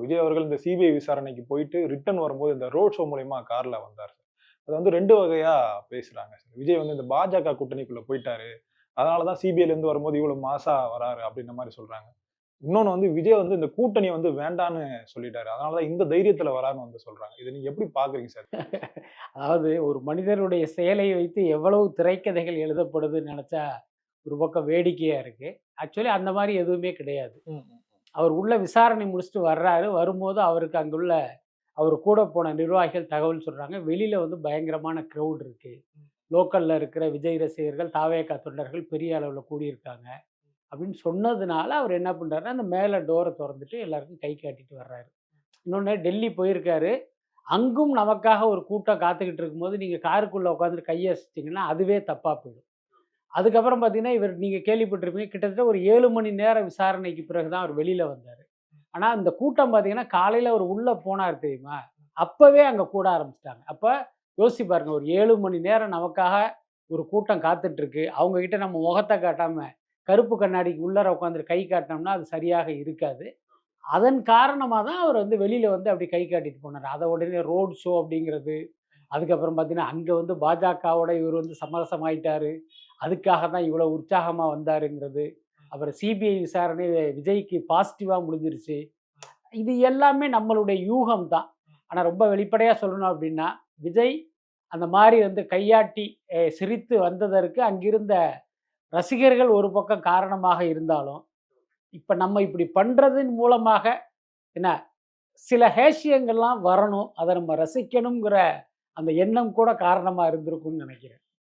விஜய் அவர்கள் இந்த சிபிஐ விசாரணைக்கு போயிட்டு ரிட்டர்ன் வரும்போது இந்த ரோட் ஷோ மூலியமா கார்ல வந்தார் சார். அது வந்து 2 வகையா பேசுறாங்க சார். விஜய் வந்து இந்த பாஜக கூட்டணிக்குள்ள போயிட்டாரு. அதனால தான் சிபிஐல இருந்து வரும்போது இவ்வளவு மாஸா வராரு அப்படின்ற மாரி சொல்றாங்க. இன்னொன்னு வந்து விஜய் வந்து இந்த கூட்டணி வந்து வேண்டான்னு சொல்லிட்டாரு. அதனால தான் இந்த தைரியத்துல வராருன்னு வந்து சொல்றாங்க. இத நீங்க எப்படி பார்க்குறீங்க சார்? அதாவது ஒரு மனிதனுடைய செயலை வைத்து எவ்வளவு திரைக்கதைகள் எழுதப்படுதுன்னு நெனச்சா, ஒரு பக்கம் வேடிக்கையா இருக்கு. ஆக்சுவலி அந்த மாரி எதுவுமே கிடையாது. ம், ம், அவர் உள்ள விசாரணை முடிச்சுட்டு வர்றாரு. வரும்போது அவருக்கு அங்குள்ள அவர் கூட போன நிர்வாகிகள் தகவல் சொல்றாங்க. வெளியில வந்து பயங்கரமான கிரவுட் இருக்கு. லோக்கல்ல இருக்கிற விஜய் ரசிகர்கள், தாவேகா தொண்டர்கள் பெரிய அளவுல கூடியிருக்காங்க. அப்படின்னு சொன்னதுனால அவர் என்ன பண்றாருன்னா, அந்த மேல டோர தொறந்துட்டு எல்லாருக்கும் கை காட்டிட்டு வர்றாரு. இன்னொன்னு டெல்லி போயிருக்காரு. அங்கும் நமக்காக ஒரு கூட்டம் காத்துக்கிட்டு இருக்கும்போது, நீங்க காருக்குள்ள உட்காந்துட்டு கைய அசைச்சீங்கன்னா, அதுவே தப்பா போயிடும். அதுக்கப்புறம் பார்த்தீங்கன்னா, இவர் நீங்க கேள்விப்பட்டிருப்பீங்க. கிட்டத்தட்ட ஒரு 7 மணி நேர விசாரணைக்கு பிறகு தான் அவர் வெளியில வந்தாரு. ஆனா, இந்த கூட்டம் பார்த்தீங்கன்னா, காலையில அவர் உள்ள போனாரு தெரியுமா? அப்பவே அங்க கூட ஆரம்பிச்சுட்டாங்க. அப்ப யோசிச்சு பாருங்க. ஒரு 7 மணி நேரம் நமக்காக ஒரு கூட்டம் காத்துட்டு இருக்கு. அவங்க கிட்ட நம்ம முகத்த காட்டாம, கருப்பு கண்ணாடிக்கு உள்ளார உட்காந்துட்டு கை காட்டினோம்னா, அது சரியாக இருக்காது. அதன் காரணமா தான் அவர் வந்து வெளியில வந்து அப்படி கை காட்டிட்டு போனாரு. அத உடனே ரோட் ஷோ அப்படிங்கிறது. அதுக்கப்புறம் பார்த்தீங்கன்னா, அங்க வந்து பாஜகவோட இவர் வந்து சமரசமாயிட்டாரு. அதுக்காக தான் இவ்வளவு உற்சாகமா வந்தாருங்கிறது. அப்புறம் சிபிஐ விசாரணை விஜய்க்கு பாசிட்டிவா முடிஞ்சிருச்சு. இது எல்லாமே நம்மளுடைய யூகம் தான். ஆனா ரொம்ப வெளிப்படையா சொல்லணும் அப்படின்னா, விஜய் அந்த மாரி வந்து கையாட்டி சிரித்து வந்ததற்கு அங்கிருந்த ரசிகர்கள் ஒரு பக்கம் காரணமாக இருந்தாலும், இப்ப நம்ம இப்படி பண்றதன் மூலமாக என்ன சில ஹேஷியங்கள்லாம் வரணும். அத நம்ம ரசிக்கணுங்கிற அந்த எண்ணம் கூட காரணமா இருந்திருக்கும்னு நெனைக்கிறேன்.